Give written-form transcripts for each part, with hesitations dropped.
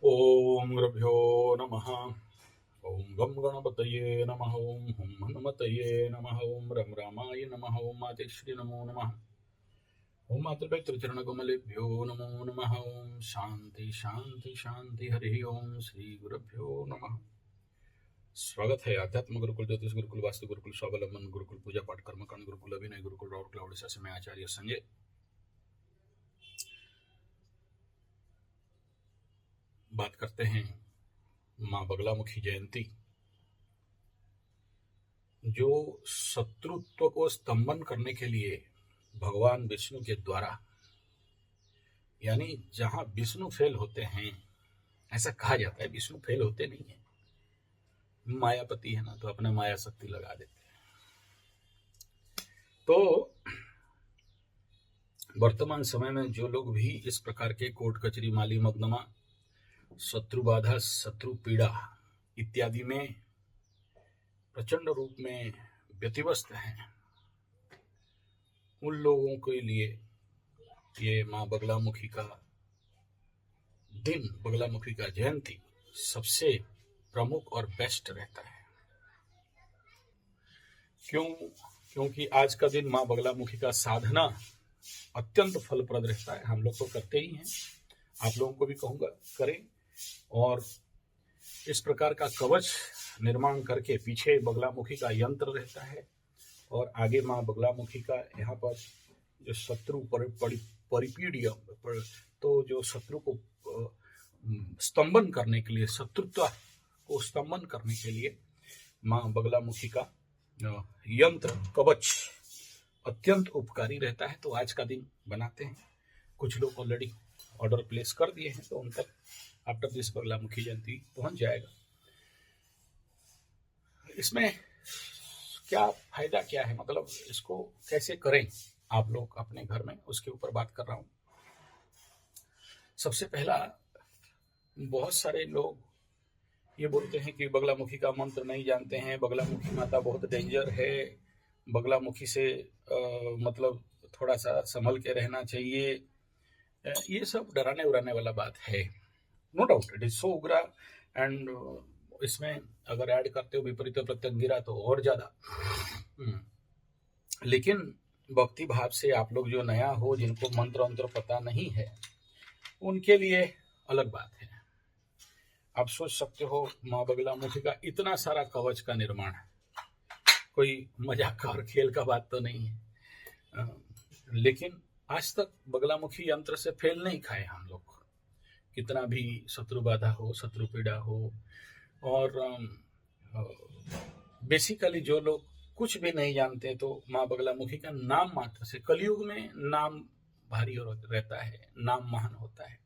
ओम गुरुभ्यो नमः। ओम गम गणपतये नमः। ओम हुम हनुमतये नमः। ओम रम रामाय नमः। ओम मातेश्वरी नमो नमः। ओम मातृपितृचरण कमलेभ्यो नमो नमः। ओम शांति शांति शांति। हरि ओम श्री गुरुभ्यो नमः। स्वागत है आध्यात्म गुरुकुल, ज्योतिष गुरुकुल, वास्तु गुरुकुल, स्वावलंबन गुरुकुल, पूजा पाठ कर्मकांड गुरुकुल, अभिनय गुरुकुल, राउरकेला ओडिशा से मैं आचार्य संजय बात करते हैं माँ बगलामुखी जयंती, जो शत्रुत्व को स्तंभन करने के लिए भगवान विष्णु के द्वारा, यानी जहां विष्णु फेल होते हैं, ऐसा कहा जाता है, विष्णु फेल होते नहीं है, मायापति है ना, तो अपने माया शक्ति लगा देते हैं। तो वर्तमान समय में जो लोग भी इस प्रकार के कोर्ट कचरी, माली मगनमा, शत्रु बाधा, शत्रु पीड़ा इत्यादि में प्रचंड रूप में व्यतिव्यस्त हैं, उन लोगों के लिए ये माँ बगलामुखी का दिन, बगलामुखी का जयंती सबसे प्रमुख और बेस्ट रहता है। क्योंकि आज का दिन माँ बगलामुखी का साधना अत्यंत फलप्रद रहता है। हम लोग तो करते ही हैं, आप लोगों को भी कहूँगा करें। और इस प्रकार का कवच निर्माण करके पीछे बगलामुखी का यंत्र रहता है, और आगे माँ बगलामुखी का यहाँ पर जो शत्रु परिपीड्य, तो जो शत्रु को स्तंभन करने के लिए, शत्रुत्व को स्तंभन करने के लिए माँ बगलामुखी का यंत्र कवच अत्यंत उपकारी रहता है। तो आज का दिन बनाते हैं। कुछ लोग ऑलरेडी ऑर्डर प्लेस कर दिए हैं, तो उन तक आफ्टर दिस बगलामुखी जयंती पहुंच जाएगा। इसमें क्या फायदा क्या है, मतलब इसको कैसे करें आप लोग अपने घर में, उसके ऊपर बात कर रहा हूं। सबसे पहला, बहुत सारे लोग ये बोलते हैं कि बगलामुखी का मंत्र नहीं जानते हैं, बगलामुखी माता बहुत डेंजर है, बगलामुखी से मतलब थोड़ा सा संभल के रहना चाहिए। ये सब डराने उड़ाने वाला बात है। No doubt it is so उग्रा, एंड इसमें अगर ऐड करते हो विपरीत प्रत्यंगिरा तो और ज्यादा। लेकिन भक्ति भाव से आप लोग जो नया हो, जिनको मंत्र अंतर पता नहीं है, उनके लिए अलग बात है। आप सोच सकते हो माँ बगलामुखी का इतना सारा कवच का निर्माण है, कोई मजाक और खेल का बात तो नहीं है। लेकिन आज तक बगलामुखी यंत्र से फेल नहीं खाए हम लोग, कितना भी शत्रु बाधा हो, शत्रु पीड़ा हो। और बेसिकली जो लोग कुछ भी नहीं जानते, तो माँ बगलामुखी का नाम मात्र से, कलयुग में नाम भारी रहता है, नाम महान होता है।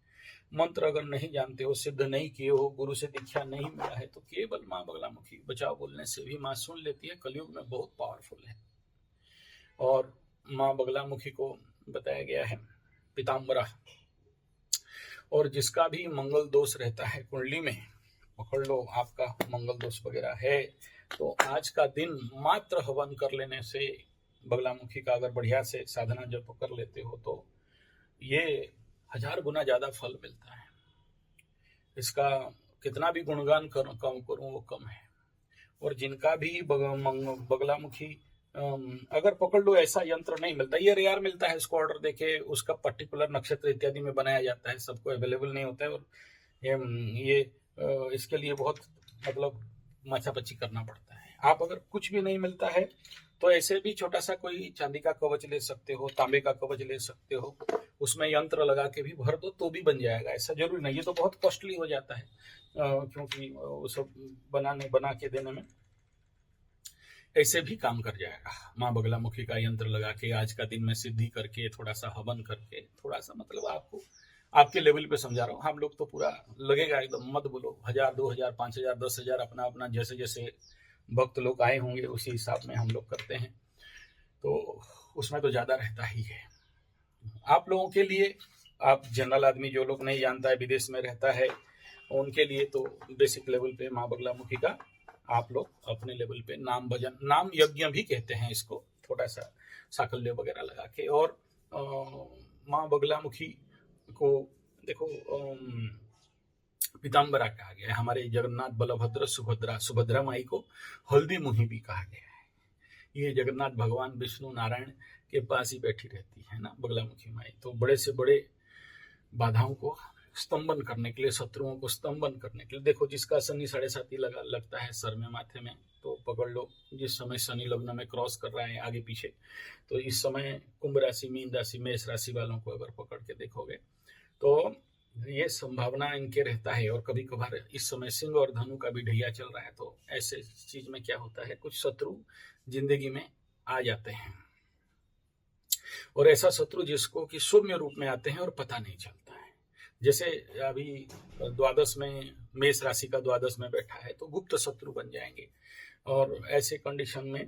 मंत्र अगर नहीं जानते हो, सिद्ध नहीं किए हो, गुरु से दीक्षा नहीं मिला है, तो केवल माँ बगलामुखी बचाव बोलने से भी माँ सुन लेती है। कलयुग में बहुत पावरफुल है। और माँ बगलामुखी को बताया गया है पीताम्बरा, और जिसका भी मंगल दोष रहता है कुंडली में, पकड़ लो आपका मंगल दोष वगैरह है, तो आज का दिन मात्र हवन कर लेने से, बगलामुखी का अगर बढ़िया से साधना जब कर लेते हो, तो ये 1000 गुना ज्यादा फल मिलता है। इसका कितना भी गुणगान कम करूं वो कम है। और जिनका भी बगलामुखी अगर पकड़ लो, ऐसा यंत्र नहीं मिलता, ये रेयर मिलता है। इसको ऑर्डर देके उसका पर्टिकुलर नक्षत्र इत्यादि में बनाया जाता है, सबको अवेलेबल नहीं होता है। और ये इसके लिए बहुत मतलब माछापच्ची करना पड़ता है। आप अगर कुछ भी नहीं मिलता है, तो ऐसे भी छोटा सा कोई चांदी का कवच ले सकते हो, तांबे का कवच ले सकते हो, उसमें यंत्र लगा के भी भर दो तो भी बन जाएगा। ऐसा जरूरी नहीं, ये तो बहुत कॉस्टली हो जाता है, क्योंकि वो सब बना के देने में। ऐसे भी काम कर जाएगा। माँ बगलामुखी का यंत्र लगा के आज का दिन में सिद्धि करके, थोड़ा सा हवन करके, थोड़ा सा मतलब आपको आपके लेवल पे समझा रहा हूँ। हम लोग तो पूरा लगेगा एकदम, मत बोलो 1000, 2000, 5000, 10,000, अपना अपना जैसे जैसे भक्त लोग आए होंगे उसी हिसाब में हम लोग करते हैं, तो उसमें तो ज्यादा रहता ही है। आप लोगों के लिए, आप जनरल आदमी जो लोग नहीं जानता है, विदेश में रहता है, उनके लिए तो बेसिक लेवल पे माँ बगलामुखी का आप लोग अपने लेवल पे नाम भजन, नाम यज्ञ भी कहते हैं इसको, थोड़ा सा साकल्य वगैरह लगा के। और माँ बगलामुखी को देखो, पीताम्बरा कहा गया है। हमारे जगन्नाथ बलभद्र सुभद्रा, सुभद्रा माई को हल्दी मुहि भी कहा गया है। ये जगन्नाथ भगवान विष्णु नारायण के पास ही बैठी रहती है ना बगलामुखी माई। तो बड़े से बड़े बाधाओं को स्तंभन करने के लिए, शत्रुओं को स्तंभन करने के लिए, देखो जिसका शनि 7.5 लगता है सर में, माथे में, तो पकड़ लो। जिस समय शनि लग्न में क्रॉस कर रहा है आगे पीछे, तो इस समय कुंभ राशि, मीन राशि, मेष राशि वालों को अगर पकड़ के देखोगे तो ये संभावना इनके रहता है। और कभी कभार इस समय सिंह और धनु का भी ढैया चल रहा है, तो ऐसे चीज में क्या होता है, कुछ शत्रु जिंदगी में आ जाते हैं। और ऐसा शत्रु जिसको कि सौम्य रूप में आते हैं और पता नहीं चलता है। जैसे अभी द्वादश में, मेष राशि का द्वादश में बैठा है, तो गुप्त शत्रु बन जाएंगे। और ऐसे कंडीशन में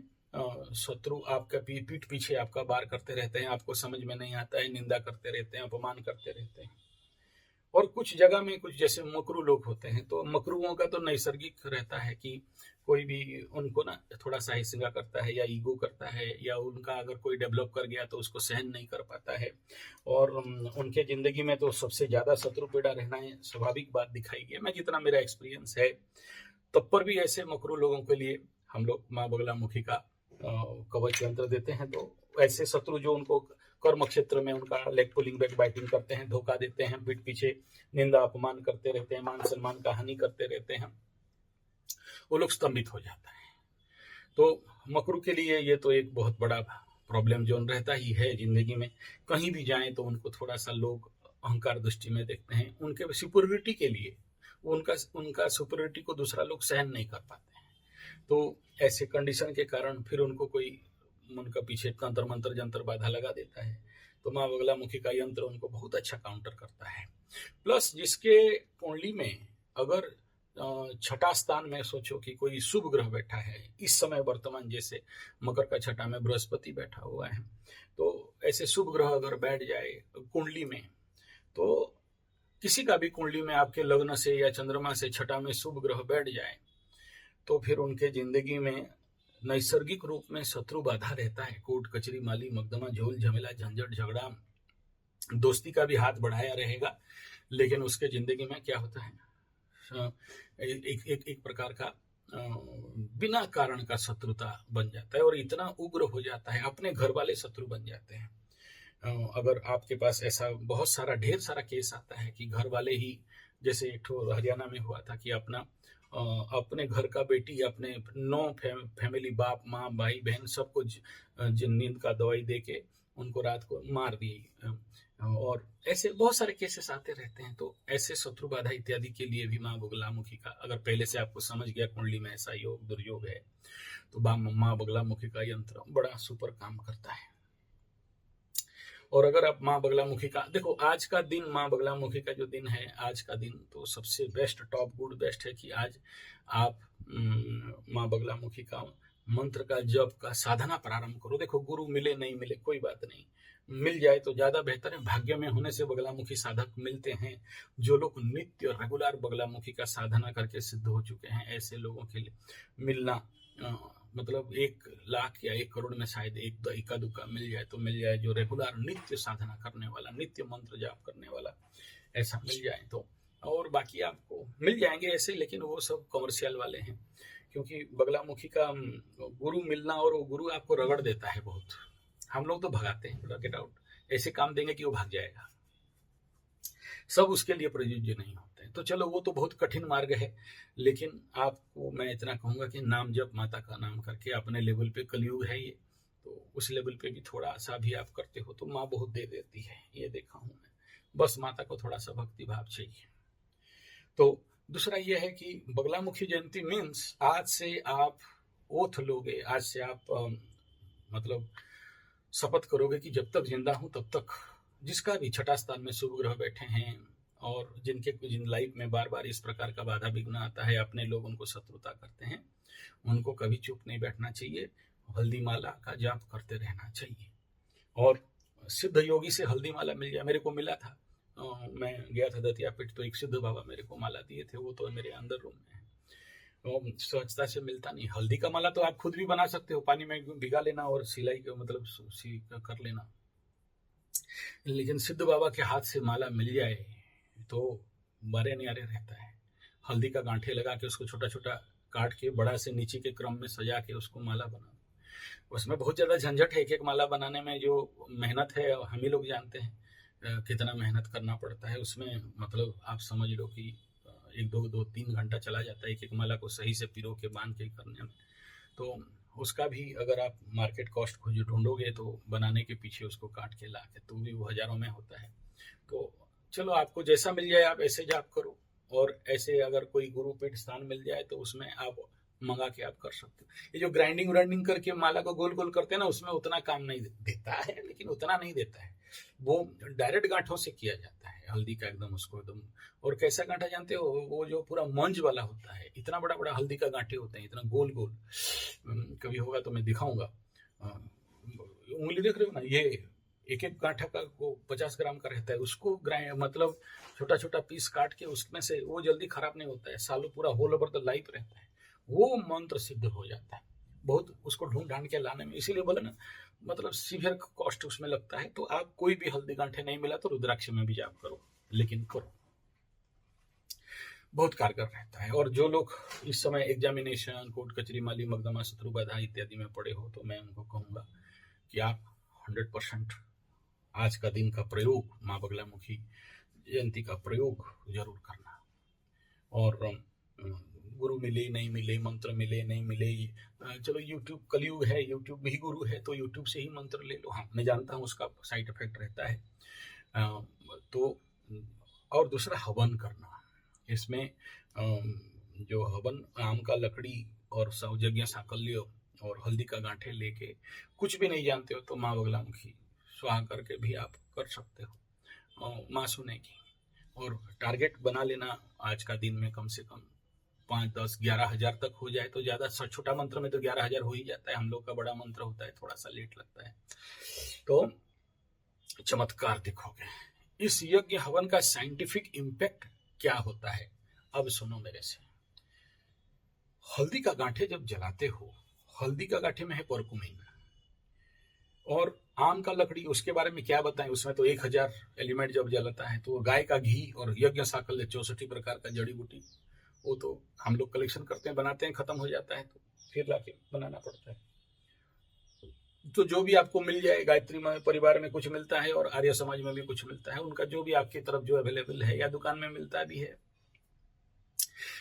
शत्रु आपका पीठ पीछे आपका वार करते रहते हैं, आपको समझ में नहीं आता है, निंदा करते रहते हैं, अपमान करते रहते हैं। और कुछ जगह में कुछ जैसे मकरू लोग होते हैं, तो मकरुओं का तो नैसर्गिक रहता है कि कोई भी उनको ना थोड़ा सा हिंसा करता है या ईगो करता है, या उनका अगर कोई डेवलप कर गया तो उसको सहन नहीं कर पाता है। और उनके जिंदगी में तो सबसे ज्यादा शत्रु पीड़ा रहना है, स्वाभाविक बात दिखाई गई। मैं जितना मेरा एक्सपीरियंस है, तब पर भी ऐसे मकरू लोगों के लिए हम लोग माँ बगलामुखी का कवच यंत्र देते हैं। तो ऐसे शत्रु जो उनको कर्म क्षेत्र में उनका लेग पुलिंग, बैक बाइटिंग करते हैं, धोखा देते हैं, पीठ पीछे निंदा अपमान करते रहते हैं, मान सम्मान का हानि करते रहते हैं, वो लोग स्तंभित हो जाता है। तो मकरू के लिए ये तो एक बहुत बड़ा प्रॉब्लम जोन रहता ही है जिंदगी में। कहीं भी जाएं तो उनको थोड़ा सा लोग अहंकार दृष्टि में देखते हैं, उनके सुपरियोरिटी के लिए, उनका सुपरियोरिटी को दूसरा लोग सहन नहीं कर पाते हैं। तो ऐसे कंडीशन के कारण फिर उनको कोई उनका पीछे तंत्र मंत्र जंतर बाधा लगा देता है। तो माँ बगलामुखी का यंत्र उनको बहुत अच्छा काउंटर करता है। प्लस जिसके कुंडली में अगर छठा स्थान में सोचो कि कोई शुभ ग्रह बैठा है इस समय वर्तमान, जैसे मकर का छठा में बृहस्पति बैठा हुआ है, तो ऐसे शुभ ग्रह अगर बैठ जाए कुंडली में, तो किसी का भी कुंडली में आपके लग्न से या चंद्रमा से छठा में शुभ ग्रह बैठ जाए, तो फिर उनके जिंदगी में नैसर्गिक रूप में शत्रु बाधा रहता है। कोर्ट कचहरी, माली मुकदमा, झोल झमेला, झंझट, झगड़ा, दोस्ती का भी हाथ बढ़ाया रहेगा, लेकिन उसके जिंदगी में क्या होता है, एक प्रकार का बिना कारण का शत्रुता बन जाता है और इतना उग्र हो जाता है, अपने घर वाले शत्रु बन जाते हैं। अगर आपके पास ऐसा बहुत सारा ढेर सारा केस आता है कि घर वाले ही, जैसे एक हरियाणा में हुआ था कि अपने घर का बेटी, अपने 9 फैमिली, बाप माँ भाई बहन सबको नींद का दवाई दे के उनको रात को मार दी। और ऐसे बहुत सारे केसेस आते रहते हैं। तो ऐसे शत्रु बाधा इत्यादि के लिए भी माँ बगलामुखी का, अगर पहले से आपको समझ गया कुंडली में ऐसा योग दुर्योग है, तो माँ बगलामुखी का यंत्र बड़ा सुपर काम करता है। और अगर आप माँ बगलामुखी का देखो, आज का दिन, माँ बगलामुखी का जो दिन है, आज का दिन तो सबसे बेस्ट, टॉप गुड बेस्ट है कि आज आप माँ बगलामुखी का मंत्र का जप का साधना प्रारंभ करो। देखो गुरु मिले नहीं मिले कोई बात नहीं, मिल जाए तो ज्यादा बेहतर है। भाग्य में होने से बगलामुखी साधक मिलते हैं। जो लोग नित्य रेगुलर बगलामुखी का साधना करके सिद्ध हो चुके हैं, ऐसे लोगों के लिए मिलना मतलब 1 लाख या 1 करोड़ में शायद एक इक्का दुक्का मिल जाए तो मिल जाए, जो रेगुलर नित्य साधना करने वाला, नित्य मंत्र जाप करने वाला, ऐसा मिल जाए तो। और बाकी आपको मिल जाएंगे ऐसे, लेकिन वो सब कमर्शियल वाले हैं, क्योंकि बगलामुखी का गुरु मिलना, और वो गुरु आपको रगड़ देता है बहुत। हम लोग तो भगाते हैं, गेट आउट, ऐसे काम देंगे कि वो भाग जाएगा। सब उसके लिए प्रयोज्य नहीं होते हैं। तो चलो वो तो बहुत कठिन मार्ग है, लेकिन आपको मैं इतना कहूंगा कि नाम जप, माता का नाम करके अपने लेवल पे, कलयुग है ये, तो उस लेवल पे भी थोड़ा सा भी आप करते हो तो माँ बहुत दे देती है, ये देखा हूं मैं। बस माता को थोड़ा सा भक्ति भाव चाहिए। तो दूसरा ये है कि बगलामुखी जयंती मीन्स आज से आप ओथ लोगे, आज से आप मतलब शपथ करोगे कि जब तक जिंदा हूं तब तक, जिसका भी छठा स्थान में शुभ ग्रह बैठे हैं और जिन लाइफ में बार बार इस प्रकार का बाधा विघ्न आता है, अपने लोग उनको शत्रुता करते हैं, उनको कभी चुप नहीं बैठना चाहिए, हल्दी माला का जाप करते रहना चाहिए। और सिद्ध योगी से हल्दी माला मिल जाए, मेरे को मिला था, मैं गया था दतिया पीठ, तो एक सिद्ध बाबा मेरे को माला दिए थे, वो तो मेरे अंदर रूम में है, सहजता से मिलता नहीं। हल्दी का माला तो आप खुद भी बना सकते हो, पानी में भिगा लेना और सिलाई मतलब कर लेना, लेकिन सिद्ध बाबा के हाथ से माला मिल जाए तो बारे न्यारे रहता है। हल्दी का गांठे लगा के उसको छोटा छोटा काट के बड़ा से नीचे के क्रम में सजा के उसको माला बना। उसमें बहुत ज़्यादा झंझट है, एक एक माला बनाने में जो मेहनत है हम ही लोग जानते हैं कितना मेहनत करना पड़ता है उसमें। मतलब आप समझ लो कि एक दो तीन घंटा चला जाता है एक एक माला को सही से पिरो के बांध के करने में। तो उसका भी अगर आप मार्केट कॉस्ट खोज ढूंढोगे तो बनाने के पीछे उसको काट के ला के तो भी वो हज़ारों में होता है। तो चलो आपको जैसा मिल जाए आप ऐसे जाप करो, और ऐसे अगर कोई गुरुपीठ स्थान मिल जाए तो उसमें आप मंगा के आप कर सकते हो। ये जो ग्राइंडिंग व्राइंडिंग करके माला को गोल गोल करते हैं ना, उसमें उतना काम नहीं देता है, लेकिन उतना नहीं देता है। वो डायरेक्ट गांठों से किया जाता है हल्दी का, एकदम उसको एकदम। और कैसा गांठा जानते हो, वो जो पूरा मंज वाला होता है, इतना बड़ा बड़ा हल्दी का गांठे होते हैं, इतना गोल गोल। कभी होगा तो मैं दिखाऊंगा। उंगली देख रहे हो ना, ये एक एक गांठा का वो 50 ग्राम का रहता है, उसको ग्राइंड मतलब छोटा छोटा पीस काट के उसमें से, वो जल्दी खराब नहीं होता है, सालों पूरा होल ओवर द लाइफ रहता है, वो मंत्र सिद्ध हो जाता है। बहुत उसको ढूंढ ढांड के लाने में, इसीलिए बोले ना, मतलब सीवियर कॉस्ट उसमें लगता है। तो आप कोई भी हल्दी गांठे नहीं मिला तो रुद्राक्ष में भी जाप करो, लेकिन करो, बहुत कारगर रहता है। और जो लोग इस समय एग्जामिनेशन, कोर्ट कचहरी, माली मुकदमा, शत्रु बाधा इत्यादि में पड़े हो, तो मैं उनको कहूंगा कि आप 100% आज का दिन का प्रयोग, माँ बगलामुखी जयंती का प्रयोग जरूर करना। और गुरु मिले नहीं मिले, मंत्र मिले नहीं मिले, चलो यूट्यूब कलयुग है, यूट्यूब भी गुरु है, तो यूट्यूब से ही मंत्र ले लो। हाँ, मैं जानता हूँ उसका साइड इफेक्ट रहता है। तो और दूसरा हवन करना, इसमें जो हवन आम का लकड़ी और सौजज्ञ साकल्य और हल्दी का गांठे लेके, कुछ भी नहीं जानते हो तो माँ बगलामुखी स्वाहा करके भी आप कर सकते हो माँ सुने की। और टारगेट बना लेना आज का दिन में कम से कम 5, 10, 11 हजार तक हो जाए तो ज़्यादा। छोटा मंत्र में तो 11,000 हो ही जाता है, हम लोग का बड़ा मंत्र होता है, थोड़ा सा लेट लगता है, तो चमत्कार दिखोगे। इस यज्ञ हवन का साइंटिफिक इम्पैक्ट क्या होता है, अब सुनो मेरे से। हल्दी का गांठे जब जलाते हो, हल्दी का गांठे में है परकुमिन, और आम का लकड़ी, उसके बारे में क्या बताएं, उसमें तो 1000 एलिमेंट जब जलता है। तो गाय का घी और यज्ञ साकल्य 64 प्रकार का जड़ी बूटी, वो तो हम लोग कलेक्शन करते हैं, बनाते हैं, खत्म हो जाता है तो फिर लाके बनाना पड़ता है। तो जो भी आपको मिल जाए, गायत्री में परिवार में कुछ मिलता है और आर्य समाज में भी कुछ मिलता है, उनका जो भी आपकी तरफ जो अवेलेबल है, या दुकान में मिलता भी है।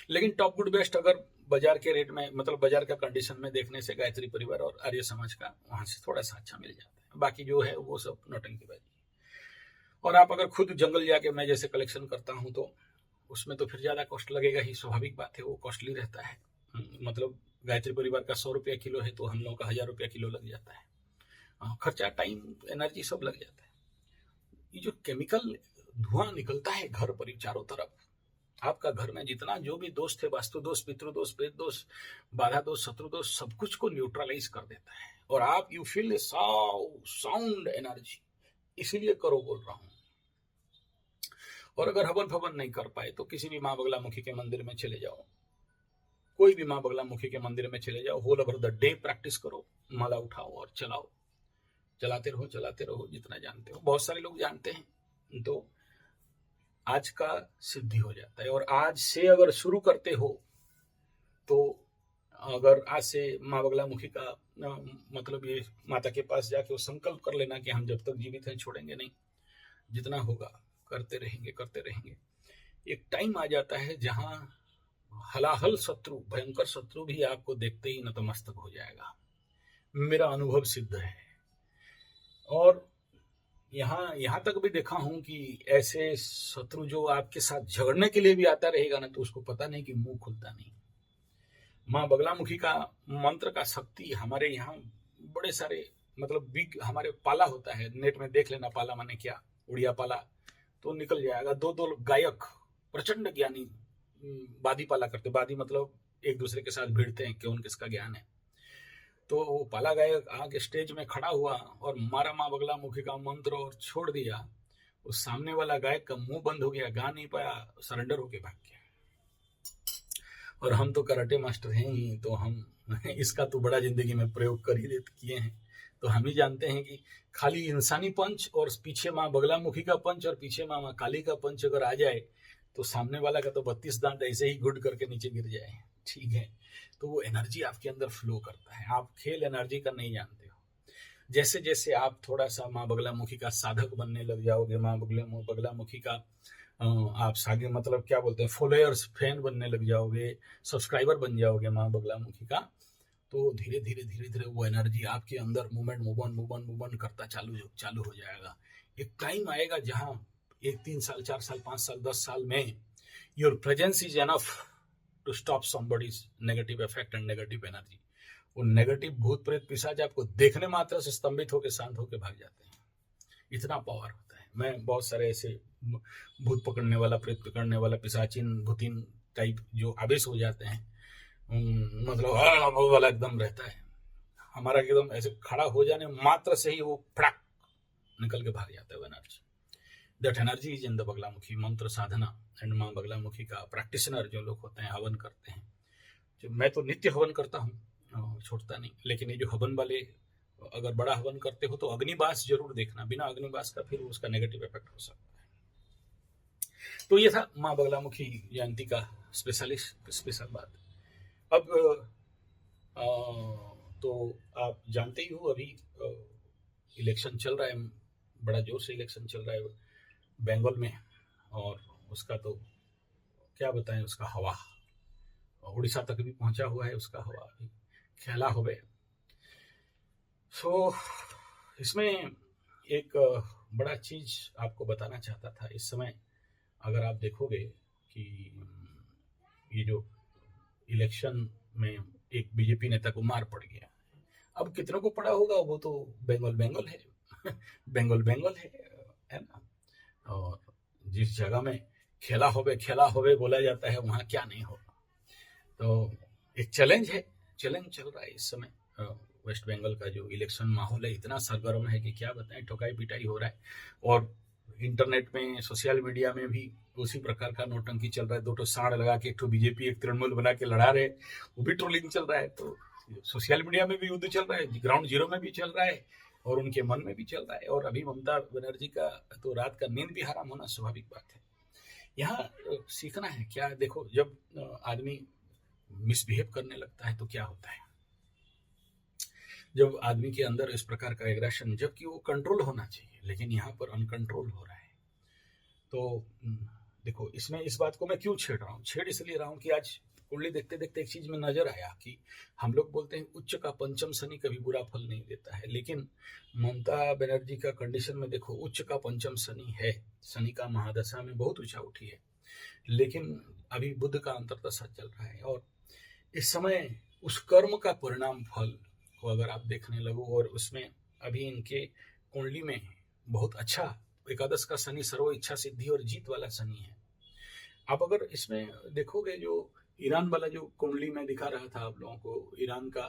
लेकिन टॉप गुड बेस्ट अगर बाजार के रेट में, मतलब बाजार का कंडीशन में देखने से, गायत्री परिवार और आर्य समाज का वहां से थोड़ा सा अच्छा मिल जाता है। बाकी जो है वो सब नौटंकीबाजी। और आप अगर खुद जंगल जाके, मैं जैसे कलेक्शन करता हूँ, तो उसमें तो फिर ज्यादा कॉस्ट लगेगा ही, स्वाभाविक बात है, वो कॉस्टली रहता है। मतलब गायत्री परिवार का 100 रुपया किलो है तो हम लोग का 1000 रुपया किलो लग जाता है। खर्चा, टाइम, एनर्जी सब लग जाता है। ये जो केमिकल धुआं निकलता है घर पर चारों तरफ, आपका घर में जितना जो भी दोष थे, वास्तु दोष, पितृ दोष, प्रेत दोष, बाधा दोष, शत्रु दोष, सब कुछ को न्यूट्रलाइज कर देता है। और आप यू फील साउंड एनर्जी, इसीलिए करो बोल रहा हूं। और अगर हवन फवन नहीं कर पाए तो किसी भी माँ बगलामुखी के मंदिर में चले जाओ, कोई भी माँ बगलामुखी के मंदिर में चले जाओ, whole over the day practice करो, माला उठाओ और चलाओ, चलाते रहो जितना जानते हो। बहुत सारे लोग जानते हैं, तो आज का सिद्धि हो जाता है। और आज से अगर शुरू करते हो तो, अगर आज से माँ बगलामुखी का मतलब ये माता के पास जाके वो संकल्प कर लेना कि हम जब तक जीवित हैं छोड़ेंगे नहीं, जितना होगा करते रहेंगे। एक टाइम आ जाता है जहां हलाहल शत्रु, भयंकर शत्रु भी आपको देखते ही नतमस्तक हो जाएगा। मेरा अनुभव सिद्ध है। और यहाँ तक भी देखा हूं कि ऐसे शत्रु जो आपके साथ झगड़ने के लिए भी आता रहेगा ना, तो उसको पता नहीं कि मुंह खुलता नहीं। माँ बगलामुखी का मंत्र का शक्ति हमारे यहाँ बड़े सारे, मतलब बिग हमारे पाला होता है, नेट में देख लेना पाला माने क्या, उड़िया पाला, तो निकल जाएगा। दो गायक प्रचंड ज्ञानी वादी पाला करते, वादी मतलब एक दूसरे के साथ भिड़ते हैं, कौन किसका ज्ञान है। तो वो पाला गायक आके स्टेज में खड़ा हुआ और मारा माँ बगलामुखी का मंत्र और छोड़ दिया, उस सामने वाला गायक का मुंह बंद हो गया, गा नहीं पाया, सरेंडर होके भाग गया। और हम तो कराटे मास्टर हैं ही, तो हम इसका तो बड़ा जिंदगी में प्रयोग कर ही किए हैं। तो हम ही जानते हैं कि खाली इंसानी पंच और पीछे माँ बगलामुखी का पंच और पीछे माँ काली का पंच अगर आ जाए तो सामने वाला का तो 32 दांत ऐसे ही गुड करके नीचे गिर जाए, ठीक है। तो वो एनर्जी आपके अंदर फ्लो करता है। आप खेल एनर्जी का नहीं जानते हो। जैसे जैसे आप थोड़ा सा माँ बगलामुखी का साधक बनने लग जाओगे, माँ बगलामुखी का आप सागे मतलब क्या बोलते हैं, फॉलोअर्स, फैन बनने लग जाओगे, सब्सक्राइबर बन जाओगे माँ बगलामुखी का, तो धीरे धीरे धीरे धीरे वो एनर्जी आपके अंदर मूवमेंट मूव ऑन करता चालू हो जाएगा। एक टाइम आएगा जहां 1-3 साल 4 साल 5 साल 10 साल में your presence is enough to stop somebody's negative effect and negative energy. वो नेगेटिव भूत प्रेत पिशाच आपको देखने मात्र से स्तंभित होकर शांत होकर भाग जाते हैं। इतना पावर होता है। मैं बहुत सारे ऐसे भूत पकड़ने वाला, प्रेत पकड़ने वाला, पिशाचिन भूतिन टाइप जो आवेश हो जाते हैं, मतलब वाला एकदम रहता है हमारा, एकदम ऐसे खड़ा हो जाने मात्र से ही वो फड़ाक निकल के भाग जाता है energy. That energy is in the Baglamukhi. मंत्र साधना एंड माँ बगलामुखी का प्रैक्टिशनर जो लोग होते हैं, हवन करते हैं, जो मैं तो नित्य हवन करता हूँ, छोड़ता नहीं, लेकिन ये जो हवन वाले अगर बड़ा हवन करते हो तो अग्निबास जरूर देखना, बिना अग्निबास का फिर उसका नेगेटिव इफेक्ट हो सकता है। तो ये था माँ बगलामुखी जयंती का स्पेशल बात। अब तो आप जानते ही हो अभी इलेक्शन चल रहा है, बड़ा जोर से इलेक्शन चल रहा है बंगाल में, और उसका तो क्या बताएं, उसका हवा उड़ीसा तक भी पहुंचा हुआ है, उसका हवा अभी खेला हो गया। सो इसमें एक बड़ा चीज आपको बताना चाहता था। इस समय अगर आप देखोगे कि ये जो इलेक्शन में एक बीजेपी नेता को मार पड़ गया, अब कितनों को पड़ा होगा, वो तो बंगाल है बंगाल है ना। और जिस जगह में खेला होवे बोला जाता है, वहां क्या नहीं होगा। तो एक चैलेंज चल रहा है इस समय। वेस्ट बंगाल का जो इलेक्शन माहौल है इतना सरगर्म है कि क्या बताएं, ठोकाई पिटाई हो रहा है, और इंटरनेट में, सोशल मीडिया में भी उसी प्रकार का नौटंकी चल रहा है। 2 साड़ लगा के एक तो बीजेपी एक तृणमूल बना के लड़ा रहे, वो भी ट्रोलिंग चल रहा है। तो सोशल मीडिया में भी युद्ध चल रहा है, ग्राउंड जीरो में भी चल रहा है, और उनके मन में भी चल रहा है। और अभी ममता बनर्जी का तो रात का नींद भी हराम होना स्वाभाविक बात है। यहाँ सीखना है क्या, देखो, जब आदमी मिसबिहेव करने लगता है तो क्या होता है, जब आदमी के अंदर इस प्रकार का एग्रेशन, जबकि वो कंट्रोल होना चाहिए, लेकिन यहाँ पर अनकंट्रोल हो रहा है। तो देखो, इसमें इस बात को मैं क्यों छेड़ इसलिए रहा हूँ कि आज कुंडली देखते देखते एक चीज में नजर आया कि हम लोग बोलते हैं उच्च का पंचम शनि कभी बुरा फल नहीं देता है, लेकिन ममता बनर्जी का कंडीशन में देखो, उच्च का पंचम शनि है, शनि का महादशा में बहुत ऊंचा उठी है, लेकिन अभी बुध का अंतर्दशा चल रहा है, और इस समय उस कर्म का परिणाम फल को अगर आप देखने लगो, और उसमें अभी इनके कुंडली में बहुत अच्छा एकादश का शनि सर्व इच्छा सिद्धि और जीत वाला शनि है। आप अगर इसमें देखोगे, जो ईरान वाला जो कुंडली में दिखा रहा था आप लोगों को, ईरान का,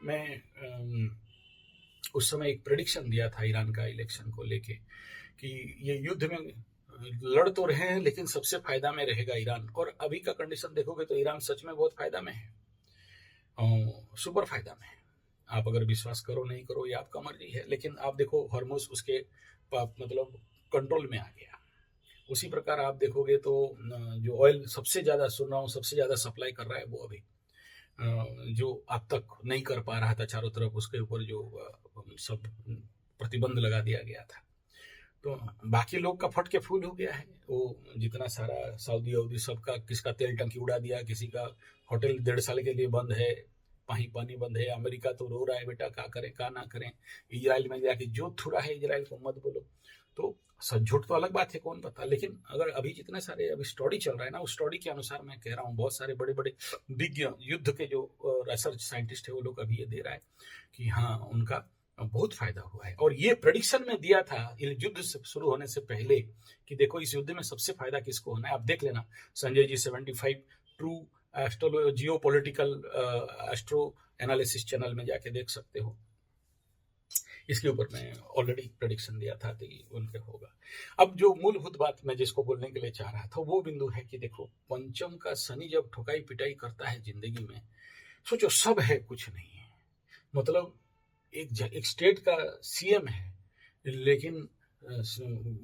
मैं उस समय एक प्रेडिक्शन दिया था ईरान का इलेक्शन को लेके कि ये युद्ध में लड़ तो रहे हैं, लेकिन सबसे फायदा में रहेगा ईरान। और अभी का कंडीशन देखोगे तो ईरान सच में बहुत फायदा में है, सुपर फायदा में है। आप अगर विश्वास करो नहीं करो ये आपका मर्जी है, लेकिन आप देखो हॉर्मुज उसके मतलब कंट्रोल में आ गया। उसी प्रकार आप देखोगे तो जो ऑयल सबसे ज्यादा, सुन रहा हूँ, सबसे ज्यादा सप्लाई कर रहा है वो अभी, जो अब तक नहीं कर पा रहा था चारों तरफ, उसके ऊपर जो सब प्रतिबंध लगा दिया गया था। तो बाकी लोग का फट के फूल हो गया है, वो जितना सारा सऊदी अवधी सबका, किसका तेल टंकी उड़ा दिया, किसी का होटल 1.5 साल के लिए बंद है, पानी बंद है। अमेरिका तो रो रहा है, बेटा क्या करें क्या ना करें। इजराइल में जाके जो थुरा है, इजराइल को मत बोलो। तो सच झूठ तो अलग बात है, कौन पता, लेकिन अगर अभी जितने सारे अभी स्टडी चल रहा है ना, उस स्टडी के अनुसार मैं कह रहा हूँ, बहुत सारे बड़े बड़े विज्ञ युद्ध के जो रिसर्च साइंटिस्ट है वो लोग अभी ये दे रहा है कि हाँ, उनका बहुत फायदा हुआ है। और ये प्रेडिक्शन में दिया था युद्ध से शुरू होने से पहले कि देखो इस युद्ध में सबसे फायदा किसको होना है। आप देख लेना, संजय जी 75 ट्रू एस्ट्रो जियो पॉलिटिकल एस्ट्रो एनालिसिस चैनल में जाके देख सकते हो। इसके ऊपर मैं ऑलरेडी प्रेडिक्शन दिया था कि उनके होगा। अब जो मूलभूत बात मैं जिसको बोलने के लिए चाह रहा था वो बिंदु है कि देखो, पंचम का शनि जब ठोकाई पिटाई करता है जिंदगी में, सोचो सब है कुछ नहीं है। मतलब एक स्टेट का सीएम है, लेकिन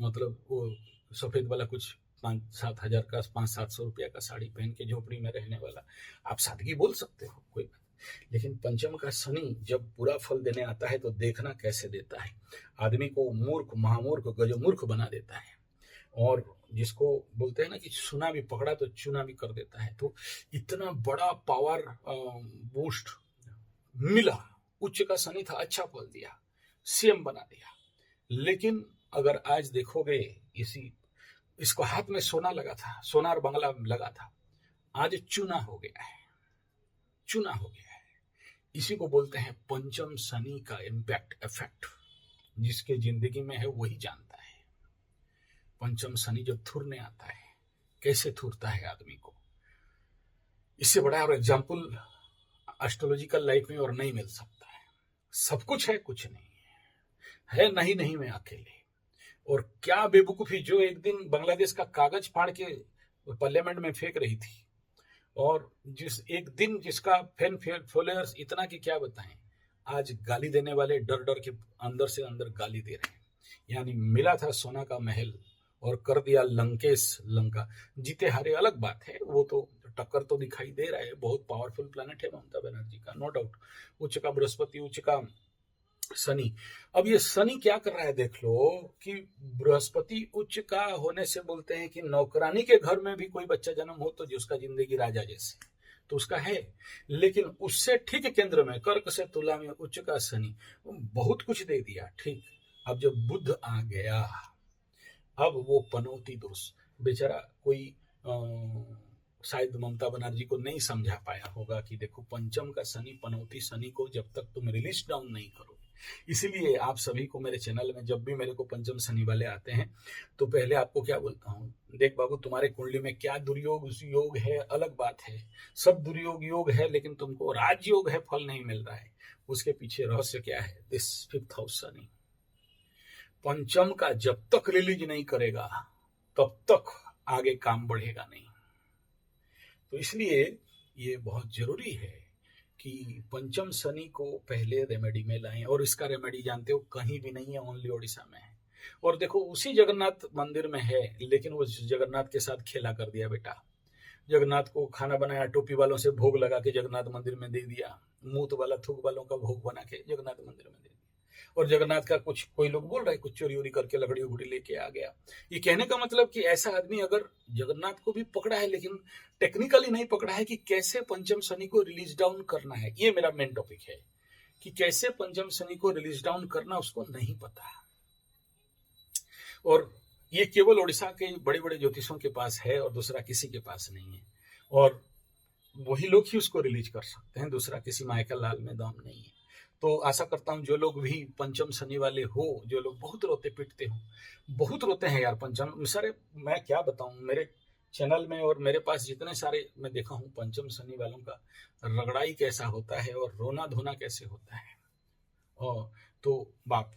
मतलब वो सफेद वाला कुछ 5-7 हज़ार का, 500-700 रुपया का साड़ी पहन के झोपड़ी में रहने वाला, आप सादगी बोल सकते हो, कोई बात। लेकिन पंचम का शनि जब बुरा फल देने आता है तो देखना कैसे देता है। आदमी को मूर्ख, महामूर्ख, गजमूर्ख बना देता है, और जिसको बोलते हैं ना कि सुना भी पकड़ा तो चुना भी कर देता है। तो इतना बड़ा पावर बूस्ट मिला, उच्च का शनि था, अच्छा फल दिया, सीएम बना दिया। लेकिन अगर आज देखोगे, इसको हाथ में सोना लगा था, सोनार बंगला लगा था, आज चूना हो गया है, चूना हो गया है। इसी को बोलते हैं पंचम शनि का इम्पैक्ट, इफेक्ट। जिसके जिंदगी में है वही जानता है। पंचम शनि जब थूरने आता है, कैसे थूरता है आदमी को, इससे बड़ा और एग्जाम्पल एस्ट्रोलॉजिकल लाइफ में और नहीं मिल सकता है। सब कुछ है, कुछ नहीं है नहीं नहीं में अकेले। और क्या बेवकूफी, जो एक दिन बांग्लादेश का कागज फाड़ के पार्लियामेंट में फेंक रही थी, और जिस एक दिन जिसका फैन फॉलोअर्स इतना कि क्या बताएं, आज गाली देने वाले डर डर के अंदर से अंदर गाली दे रहे हैं। यानी मिला था सोना का महल और कर दिया लंकेश लंका। जीते हारे अलग बात है, वो तो टक्कर तो दिखाई दे रहा है। बहुत पावरफुल प्लैनेट है ममता बनर्जी का, नो डाउट। उच्च का बृहस्पति, उच्च का शनि। अब ये शनि क्या कर रहा है, देख लो कि बृहस्पति उच्च का होने से बोलते हैं कि नौकरानी के घर में भी कोई बच्चा जन्म हो तो जिसका जिंदगी राजा जैसे, तो उसका है। लेकिन उससे ठीक केंद्र में कर्क से तुला में उच्च का शनि बहुत कुछ दे दिया, ठीक। अब जब बुध आ गया, अब वो पनौती दोष, बेचारा कोई शायद ममता बनर्जी को नहीं समझा पाया होगा कि देखो पंचम का शनि, पनौती शनि को जब तक तुम रिलीज डाउन नहीं करो। इसीलिए आप सभी को मेरे चैनल में जब भी मेरे को पंचम शनि वाले आते हैं तो पहले आपको क्या बोलता हूँ, देख बाबू, तुम्हारे कुंडली में क्या दुर्योग योग है अलग बात है, सब दुर्योग योग है, लेकिन तुमको राजयोग है, फल नहीं मिल रहा है। उसके पीछे रहस्य क्या है, दिस 5th हाउस शनि। पंचम का जब तक रिलीज नहीं करेगा तब तक आगे काम बढ़ेगा नहीं। तो इसलिए ये बहुत जरूरी है कि पंचम शनि को पहले रेमेडी में लाएं। और इसका रेमेडी जानते हो, कहीं भी नहीं है, ओनली ओडिशा में है। और देखो उसी जगन्नाथ मंदिर में है, लेकिन वो जगन्नाथ के साथ खेला कर दिया बेटा। जगन्नाथ को खाना बनाया, टोपी वालों से भोग लगा के जगन्नाथ मंदिर में दे दिया, मूत वाला थूक वालों का भोग बना के जगन्नाथ मंदिर में दे दिया। और जगन्नाथ का कुछ कोई लोग बोल रहे हैं कुछ चोरी वोरी करके लकड़ी उकड़ी लेके आ गया। ये कहने का मतलब कि ऐसा आदमी अगर जगन्नाथ को भी पकड़ा है लेकिन टेक्निकली नहीं पकड़ा है कि कैसे पंचम शनि को रिलीज डाउन करना है, ये मेरा मेन टॉपिक है कि कैसे पंचम शनि को रिलीज डाउन करना उसको नहीं पता। और ये केवल ओडिशा के बड़े बड़े ज्योतिषों के पास है और दूसरा किसी के पास नहीं है, और वही लोग ही उसको रिलीज कर सकते हैं, दूसरा किसी माइकल लाल में दम नहीं है। तो आशा करता हूँ जो लोग भी पंचम शनि वाले हो, जो लोग बहुत रोते पिटते हो, बहुत रोते हैं यार पंचम, सारे मैं क्या बताऊं, मेरे चैनल में और मेरे पास जितने सारे मैं देखा हूँ पंचम शनि वालों का रगड़ाई कैसा होता है और रोना धोना कैसे होता है। और तो बाप,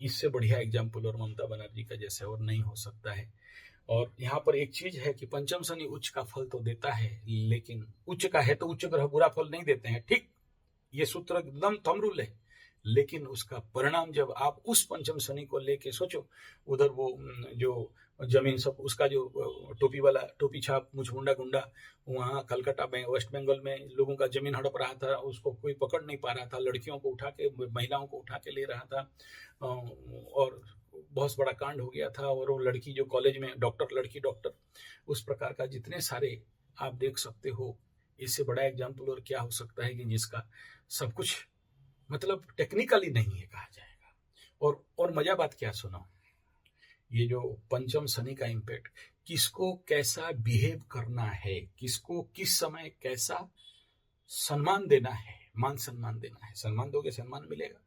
इससे बढ़िया एग्जाम्पल और ममता बनर्जी का जैसे और नहीं हो सकता है। और यहाँ पर एक चीज है कि पंचम शनि उच्च का फल तो देता है, लेकिन उच्च का है तो उच्च ग्रह बुरा फल नहीं देते हैं, ठीक, ये सूत्र एकदम थंब रूल है। लेकिन उसका परिणाम जब आप उस पंचम शनि को लेके सोचो, उधर वो जो जमीन सब उसका जो टोपी वाला, टोपी छाप मुछमुंडा गुंडा वहाँ कलकत्ता में वेस्ट बंगाल में लोगों का जमीन हड़प रहा था, उसको कोई पकड़ नहीं पा रहा था, लड़कियों को उठा के, महिलाओं को उठा के ले रहा था, और बहुत बड़ा कांड हो गया था। और वो लड़की जो कॉलेज में डॉक्टर, लड़की डॉक्टर, उस प्रकार का जितने सारे आप देख सकते हो। इससे बड़ा एग्जाम्पल और क्या हो सकता है कि जिसका सब कुछ मतलब टेक्निकली नहीं है कहा जाएगा। और मजा बात क्या सुनो, ये जो पंचम शनि का इम्पैक्ट, किसको कैसा बिहेव करना है, किसको किस समय कैसा सम्मान देना है, मान सम्मान देना है। सम्मान दोगे सम्मान मिलेगा।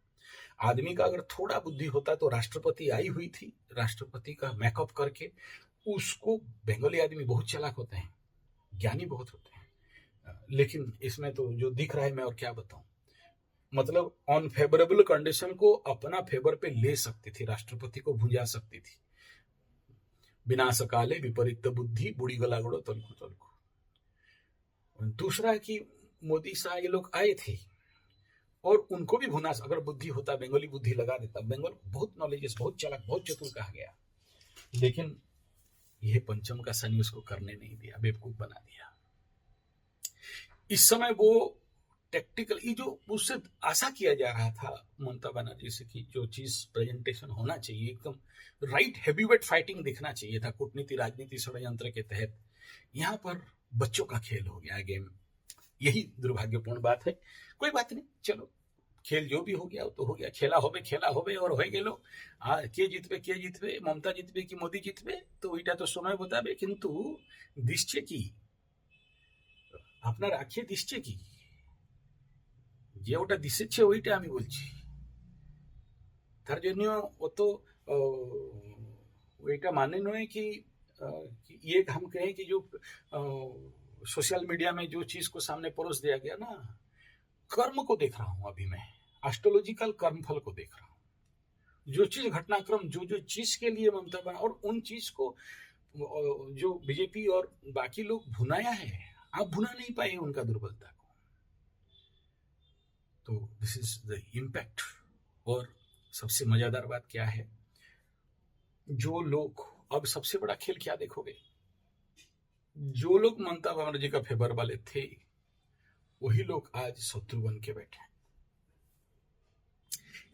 आदमी का अगर थोड़ा बुद्धि होता तो राष्ट्रपति आई हुई थी, राष्ट्रपति का मेकअप करके उसको, बंगाली आदमी बहुत चालाक होते हैं, ज्ञानी बहुत होते हैं, लेकिन इसमें तो जो दिख रहा है मैं और क्या बताऊं, मतलब अनफेवरेबल कंडीशन को अपना फेवर पे ले सकती थी, राष्ट्रपति को भुंजा सकती थी। विनाशकाले विपरीत बुद्धि बुढ़ी गलागड़ो तलकू तलकू। दूसरा कि मोदी शाह ये लोग आए थे और उनको भी भुना, अगर बुद्धि होता, बंगाली बुद्धि लगा देता। बंगाल बहुत नॉलेज, बहुत चालाक, बहुत चतुर कहा गया, लेकिन यह पंचम का शनि उसको करने नहीं दिया, बेवकूफ बना दिया। इस समय वो टेक्टिकली जो उससे आशा किया जा रहा था ममता बनर्जी से कि जो चीज प्रेजेंटेशन होना चाहिए एकदम राइट हेवीवेट फाइटिंग दिखना चाहिए था कूटनीति राजनीति षड्यंत्र के तहत, यहाँ पर बच्चों का खेल हो गया गेम। यही दुर्भाग्यपूर्ण बात है। कोई बात नहीं, चलो खेल जो भी हो गया तो हो गया, खेला होबे और हो गेलो। के जितबे ममता जितबे कि मोदी जितबे तो ওইটা তো সময় বোঝাবে, কিন্তু দিচ্ছে কি আপনার আঁখে দিচ্ছে কি, যে ওটা দিচ্ছে ওইটা আমি বলছি। তার জন্য অত ওইটা মানে নয় कि ये हम कहें कि जो सोशल मीडिया में जो चीज को सामने परोस दिया गया ना, कर्म को देख रहा हूं अभी मैं, एस्ट्रोलॉजिकल कर्मफल को देख रहा हूं। जो चीज घटनाक्रम जो चीज के लिए ममता बना, और उन चीज को जो बीजेपी और बाकी लोग भुनाया है, आप भुना नहीं पाए उनका दुर्बलता को। तो दिस इज द इम्पैक्ट। और सबसे मजादार बात क्या है, जो लोग अब सबसे बड़ा खेल क्या देखोगे, जो लोग ममता बनर्जी का फेवर वाले थे वही लोग आज शत्रु बन के बैठे हैं।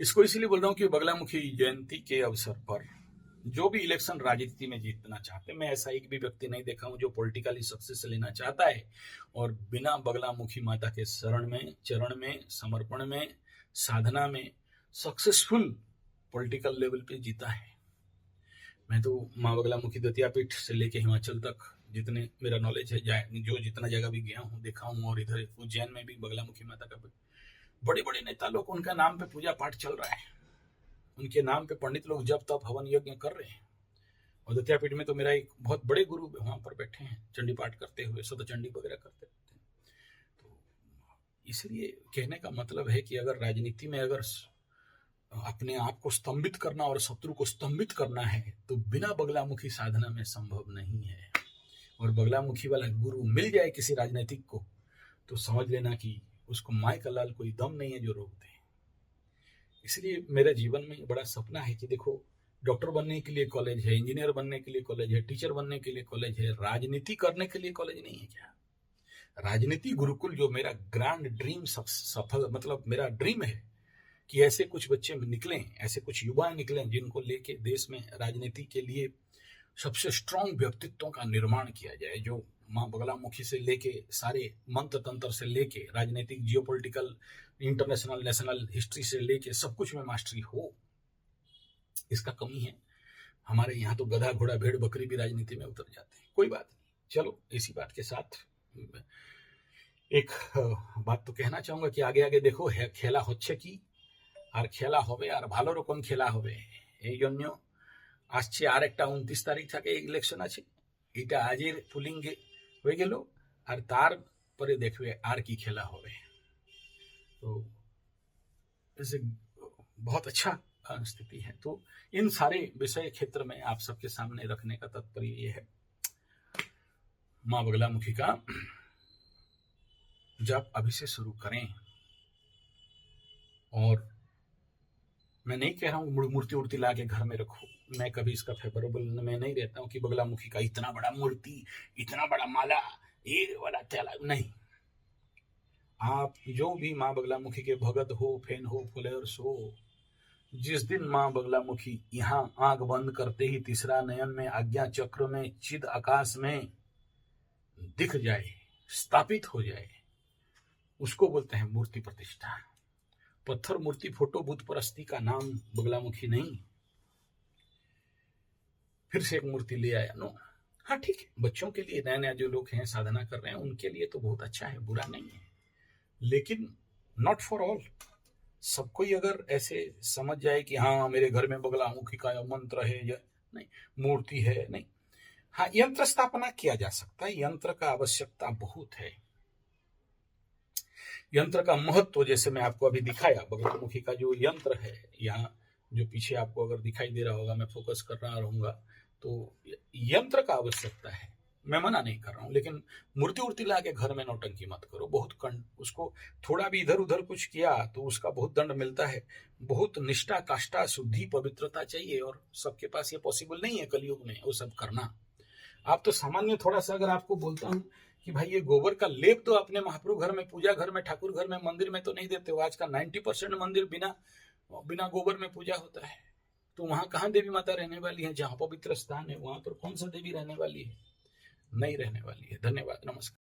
इसको इसलिए बोल रहा हूं कि बगलामुखी जयंती के अवसर पर जो भी इलेक्शन राजनीति में जीतना चाहते हैं, मैं ऐसा एक भी व्यक्ति नहीं देखा हूं जो पॉलिटिकली सक्सेस लेना चाहता है और बिना बगलामुखी माता के चरण में समर्पण में साधना में सक्सेसफुल पॉलिटिकल लेवल पे जीता है। मैं तो माँ बगलामुखी दतियापीठ से लेके हिमाचल तक जितने मेरा नॉलेज है, जो जितना जगह भी गया हूँ देखा हूँ, और इधर उज्जैन में भी बगलामुखी माता का बड़े बड़े नेता लोग, उनका नाम पे पूजा पाठ चल रहा है, उनके नाम पे पंडित लोग जब तब हवन यज्ञ कर रहे हैं। और दतियापीठ में तो मेरा एक बहुत बड़े गुरु वहां पर बैठे हैं चंडी पाठ करते हुए, स्वतः चंडी वगैरह करते रहते हैं। तो इसलिए कहने का मतलब है कि अगर राजनीति में अगर अपने आप को स्तंभित करना और शत्रु को स्तंभित करना है तो बिना बगलामुखी साधना में संभव नहीं है। और बगलामुखी वाला गुरु मिल जाए किसी राजनीतिक को तो समझ लेना कि उसको माय का लाल कोई दम नहीं है जो रोक दे। इसलिए मेरे जीवन में बड़ा सपना है कि देखो, डॉक्टर बनने के लिए कॉलेज है, इंजीनियर बनने के लिए कॉलेज है, टीचर बनने के लिए कॉलेज है, राजनीति करने के लिए कॉलेज नहीं है क्या? राजनीति गुरुकुल जो मेरा ग्रैंड ड्रीम सफल, मतलब मेरा ड्रीम है कि ऐसे कुछ बच्चे निकलें, ऐसे कुछ युवा निकलें जिनको लेके देश में राजनीति के लिए सबसे स्ट्रांग व्यक्तित्वों का निर्माण किया जाए, जो माँ बगलामुखी से लेके सारे मंत्र तंत्र से लेके राजनीतिक जियोपॉलिटिकल इंटरनेशनल नेशनल हिस्ट्री से लेके सब कुछ में मास्टरी हो। इसका कमी है हमारे यहाँ, तो गधा घोड़ा भेड़ बकरी भी राजनीति में उतर जाते हैं। कोई बात नहीं, चलो इसी बात के साथ एक बात तो कहना चाहूंगा कि आगे आगे देखो खेला হচ্ছে কি আর খেলা হবে আর ভালো রকম খেলা হবে। এই জন্য আসছে আর একটা 29 তারিখ থেকে ইলেকশন আছে, এটা আজের পুলিং হয়ে গেল আর তারপরে দেখবে আর কি খেলা হবে। तो ऐसे बहुत अच्छा स्थिति है। तो इन सारे विषय क्षेत्र में आप सबके सामने रखने का तात्पर्य ये है, माँ बगलामुखी का जब अभी से शुरू करें। और मैं नहीं कह रहा हूँ मूर्ति उर्ति ला के घर में रखो, मैं कभी इसका फेवरेबल में नहीं रहता हूँ कि बगलामुखी का इतना बड़ा मूर्ति, इतना बड़ा माला, ये वाला थैला, नहीं। आप जो भी माँ बगलामुखी के भगत हो, फैन हो, फॉलोअर्स हो, जिस दिन माँ बगलामुखी यहाँ आंख बंद करते ही तीसरा नयन में आज्ञा चक्र में चिद आकाश में दिख जाए, स्थापित हो जाए, उसको बोलते हैं मूर्ति प्रतिष्ठा। पत्थर मूर्ति फोटो बुत परस्ती का नाम बगलामुखी नहीं। फिर से एक मूर्ति ले आया, नो, हाँ ठीक है, बच्चों के लिए नया नया जो लोग हैं साधना कर रहे हैं उनके लिए तो बहुत अच्छा है, बुरा नहीं है, लेकिन नॉट फॉर ऑल। सब कोई अगर ऐसे समझ जाए कि हाँ मेरे घर में बगलामुखी का मंत्र है या नहीं, मूर्ति है नहीं, हाँ यंत्र स्थापना किया जा सकता है, यंत्र का आवश्यकता बहुत है। यंत्र का महत्व जैसे मैं आपको अभी दिखाया, बगलामुखी का जो यंत्र है, यहाँ जो पीछे आपको अगर दिखाई दे रहा होगा, मैं फोकस कर रहा रहूंगा, तो यंत्र का आवश्यकता है, मैं मना नहीं कर रहा हूँ, लेकिन मूर्ति उर्ति ला के घर में नौटंकी मत करो। बहुत उसको थोड़ा भी इधर उधर कुछ किया तो उसका बहुत दंड मिलता है। बहुत निष्ठा, काष्ठा, शुद्धि, पवित्रता चाहिए और सबके पास ये पॉसिबल नहीं है कलयुग में वो सब करना। आप तो सामान्य थोड़ा सा अगर आपको बोलता हूँ कि भाई ये गोबर का लेप तो अपने महाप्रभु घर में, पूजा घर में, ठाकुर घर में, मंदिर में तो नहीं देते हो। आज का 90% मंदिर बिना बिना गोबर में पूजा होता है। तो वहां कहाँ देवी माता रहने वाली है? जहाँ पवित्र स्थान है वहां पर कौन सा देवी रहने वाली है? नहीं रहने वाली है। धन्यवाद, नमस्कार।